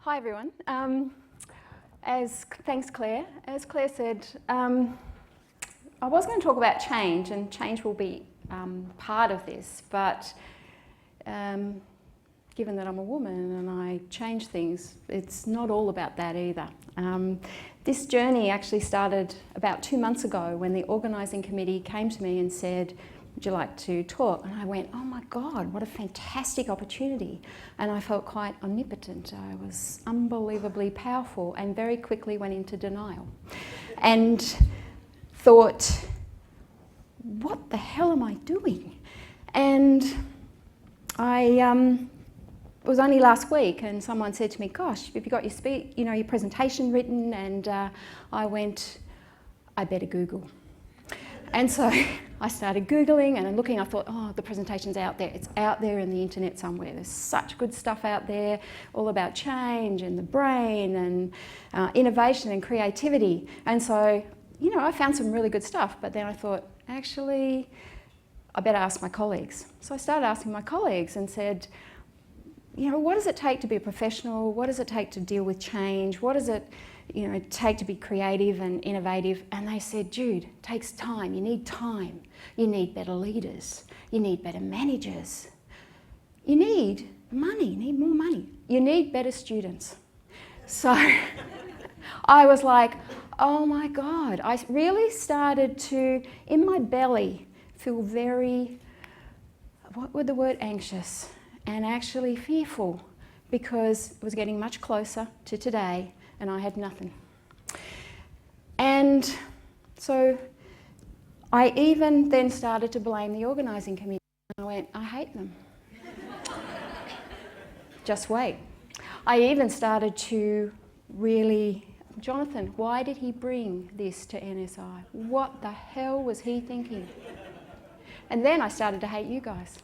Hi everyone. Thanks Claire. As Claire said, I was going to talk about change, and change will be part of this, but given that I'm a woman and I change things, it's not all about that either. This journey actually started about 2 months ago when the organising committee came to me and said, would you like to talk? And I went, oh my God, what a fantastic opportunity. And I felt quite omnipotent. I was unbelievably powerful and very quickly went into denial and thought, what the hell am I doing? And it was only last week and someone said to me, gosh, have you got your presentation written? And I went, I better Google. And so I started Googling and looking. I thought, oh, the presentation's out there. It's out there in the internet somewhere. There's such good stuff out there, all about change and the brain and innovation and creativity. And so, I found some really good stuff. But then I thought, actually, I better ask my colleagues. So I started asking my colleagues and said, what does it take to be a professional? What does it take to deal with change? What does it take to be creative and innovative? And they said, Jude, it takes time. You need time. You need better leaders. You need better managers. You need money. You need more money. You need better students. So I was like, oh my God. I really started to, in my belly, feel very, what would the word, anxious and actually fearful, because it was getting much closer to today and I had nothing. And so I even then started to blame the organising committee. I went, I hate them. Just wait. I even started to really, Jonathan, why did he bring this to NSI? What the hell was he thinking? And then I started to hate you guys.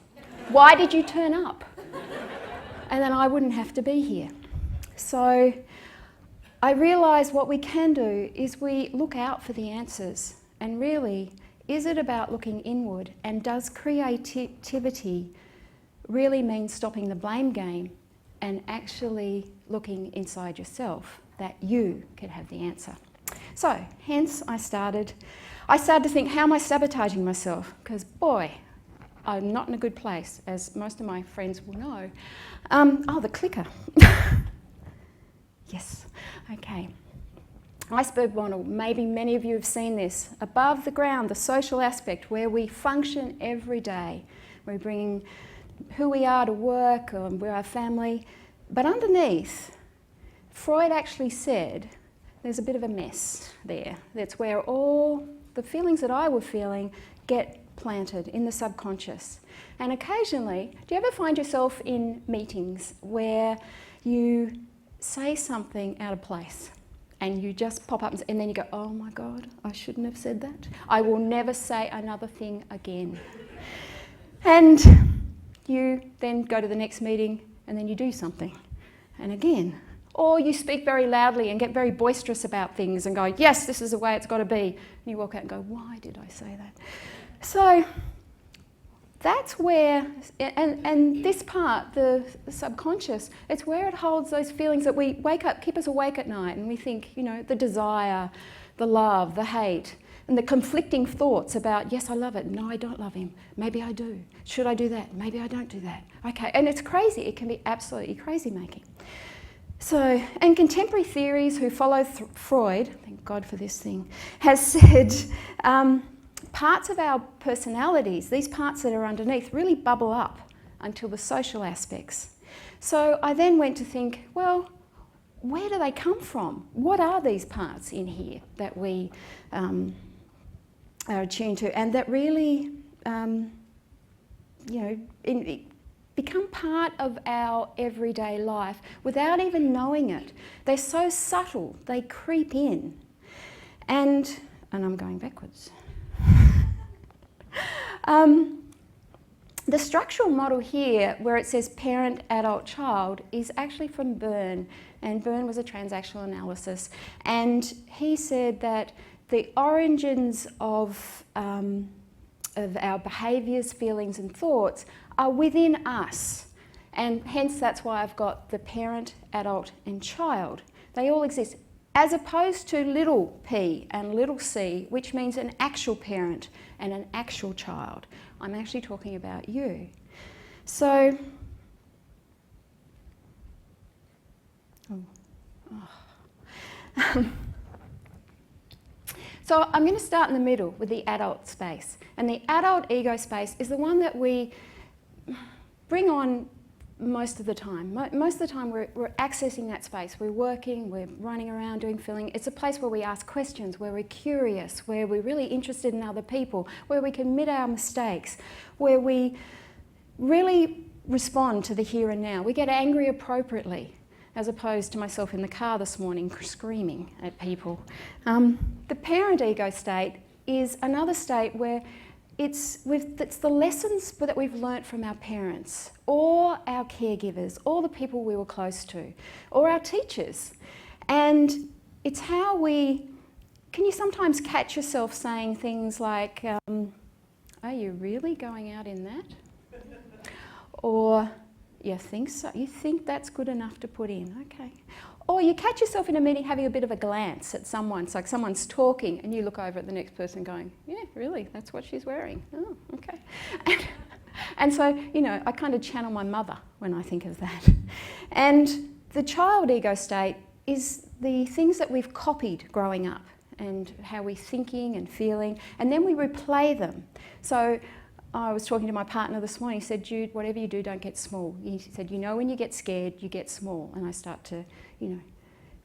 Why did you turn up? And then I wouldn't have to be here. So I realised what we can do is we look out for the answers. And really, is it about looking inward? And does creativity really mean stopping the blame game and actually looking inside yourself that you could have the answer? So, hence I started to think, how am I sabotaging myself? Because boy, I'm not in a good place, as most of my friends will know. Oh, the clicker. Yes, okay. Iceberg model, maybe many of you have seen this. Above the ground, the social aspect, where we function every day. We're bringing who we are to work, or we're our family. But underneath, Freud actually said, there's a bit of a mess there. That's where all the feelings that I was feeling get planted in the subconscious. And occasionally, do you ever find yourself in meetings where you say something out of place and you just pop up and then you go, oh my God, I shouldn't have said that. I will never say another thing again. And you then go to the next meeting and then you do something. And again, or you speak very loudly and get very boisterous about things and go, yes, this is the way it's got to be. And you walk out and go, why did I say that? So that's where, and this part, the subconscious, it's where it holds those feelings that we wake up, keep us awake at night, and we think, the desire, the love, the hate, and the conflicting thoughts about, yes, I love it, no, I don't love him, maybe I do, should I do that, maybe I don't do that. Okay, and it's crazy, it can be absolutely crazy making. So, and contemporary theories who follow Freud, thank God for this thing, has said parts of our personalities, these parts that are underneath, really bubble up until the social aspects. So I then went to think, well, where do they come from? What are these parts in here that we are attuned to and that really, become part of our everyday life without even knowing it? They're so subtle, they creep in. And I'm going backwards. The structural model here, where it says parent, adult, child, is actually from Byrne, and Byrne was a transactional analysis, and he said that the origins of our behaviours, feelings and thoughts are within us, And hence that's why I've got the parent, adult and child. They all exist, as opposed to little p and little c, which means an actual parent and an actual child. I'm actually talking about you. So, so I'm going to start in the middle with the adult space. And the adult ego space is the one that we bring on most of the time. Most of the time we're accessing that space. We're working, we're running around doing filling. It's a place where we ask questions, where we're curious, where we're really interested in other people, where we can admit our mistakes, where we really respond to the here and now. We get angry appropriately, as opposed to myself in the car this morning screaming at people. The parent ego state is another state where it's the lessons that we've learnt from our parents or our caregivers or the people we were close to or our teachers. And it's how can you sometimes catch yourself saying things like, are you really going out in that? Or, you think so? You think that's good enough to put in? Okay. Or you catch yourself in a meeting having a bit of a glance at someone. It's like someone's talking and you look over at the next person going, yeah, really, that's what she's wearing. Oh, okay. And so, you know, I kind of channel my mother when I think of that. And the child ego state is the things that we've copied growing up and how we're thinking and feeling, and then we replay them. So I was talking to my partner this morning. He said, Jude, whatever you do, don't get small. He said, you know, when you get scared, you get small. And I start to, you know,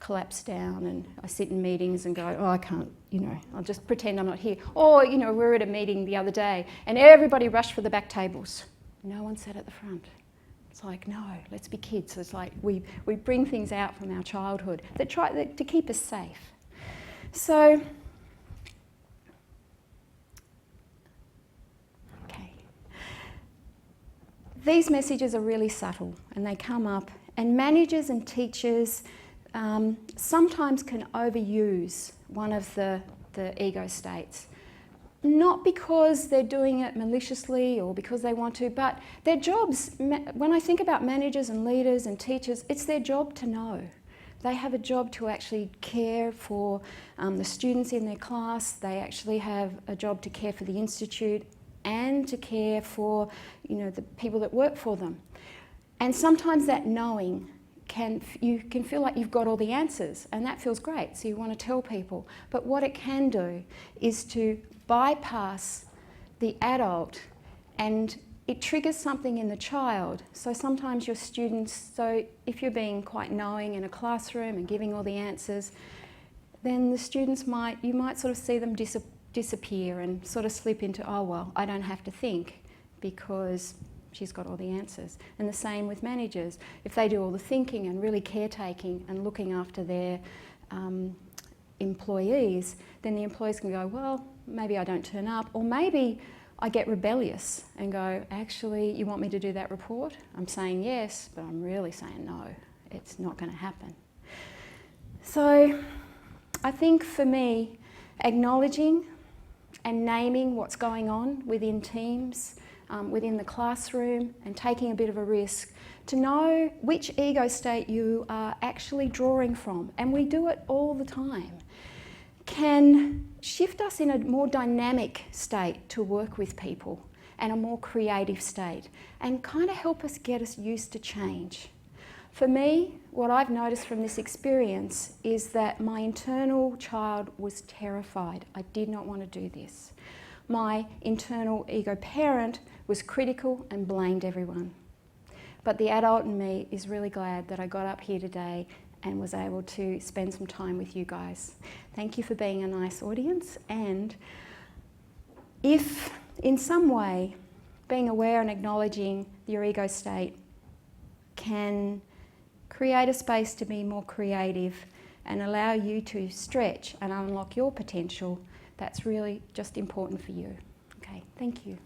collapse down, and I sit in meetings and go, oh, I can't, you know, I'll just pretend I'm not here. Or, you know, we were at a meeting the other day and everybody rushed for the back tables. No one sat at the front. It's like, no, let's be kids. It's like we bring things out from our childhood that try to keep us safe. So, these messages are really subtle and they come up, and managers and teachers sometimes can overuse one of the ego states. Not because they're doing it maliciously or because they want to, but their jobs, when I think about managers and leaders and teachers, it's their job to know. They have a job to actually care for the students in their class. They actually have a job to care for the institute and to care for, you know, the people that work for them. And sometimes that knowing you can feel like you've got all the answers, and that feels great, so you want to tell people. But what it can do is to bypass the adult, and it triggers something in the child. So sometimes your students, so if you're being quite knowing in a classroom and giving all the answers, then the students you might sort of see them disappear and sort of slip into, oh well, I don't have to think because she's got all the answers. And the same with managers. If they do all the thinking and really caretaking and looking after their employees, then the employees can go, well, maybe I don't turn up, or maybe I get rebellious and go, actually, you want me to do that report? I'm saying yes, but I'm really saying no. It's not going to happen. So I think for me, acknowledging and naming what's going on within teams, within the classroom, and taking a bit of a risk to know which ego state you are actually drawing from, and we do it all the time, can shift us in a more dynamic state to work with people and a more creative state, and kind of help us get us used to change. For me, what I've noticed from this experience is that my internal child was terrified. I did not want to do this. My internal ego parent was critical and blamed everyone. But the adult in me is really glad that I got up here today and was able to spend some time with you guys. Thank you for being a nice audience, and if in some way being aware and acknowledging your ego state can create a space to be more creative and allow you to stretch and unlock your potential, that's really just important for you. Okay, thank you.